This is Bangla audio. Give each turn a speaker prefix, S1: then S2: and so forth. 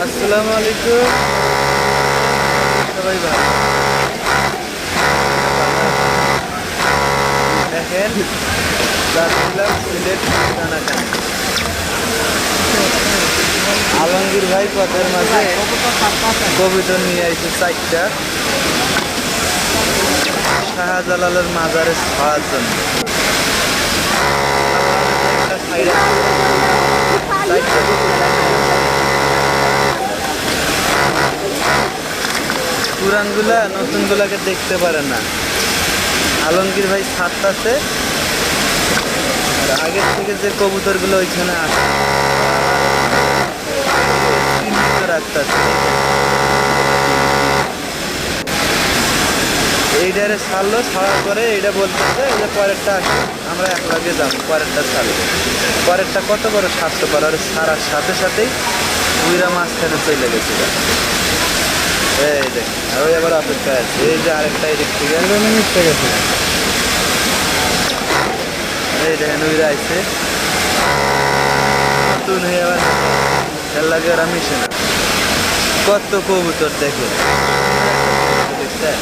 S1: আসসালামু আলাইকুম সবাই ভালো দেখেন যাচ্ছিলাম সিলেট টানাটানি আলমগীর ভাই পথের মাঝে কবিতা নিয়ে আইছে চারটা শাহজালালের মাজারে ছাড়ার জন্য একটা সাইডে পুরানগুলা নতুনগুলাকে দেখতে পারে না। আলমগীর ভাই ছাড়তাছে আর আগের থেকে যে কবুতরগুলো ওইখানে আসে চিহ্নিত রাখতেছে। এইটারে ছাড়লো, ছাড়ার পরে এইটা বলতেছে যে পরেরটা আসে আমরা এক লাগে যাবো, পরেরটা ছাড়বো। পরেরটা কত বড় স্বাস্থ্যকর, আর ছাড়ার সাথে সাথেই উইরা মাঝখানে চলে গেছিল। এই দেখ ওই আবার অপেক্ষায় আছে, এই যে আরেকটা এদিক থেকে মিশতে গেছে। এই দেখেন উইরা আইছে নতুন হয়ে আবার এর লাগে ওরা মিশে না। কত কবুতর দেখে দেখছেন।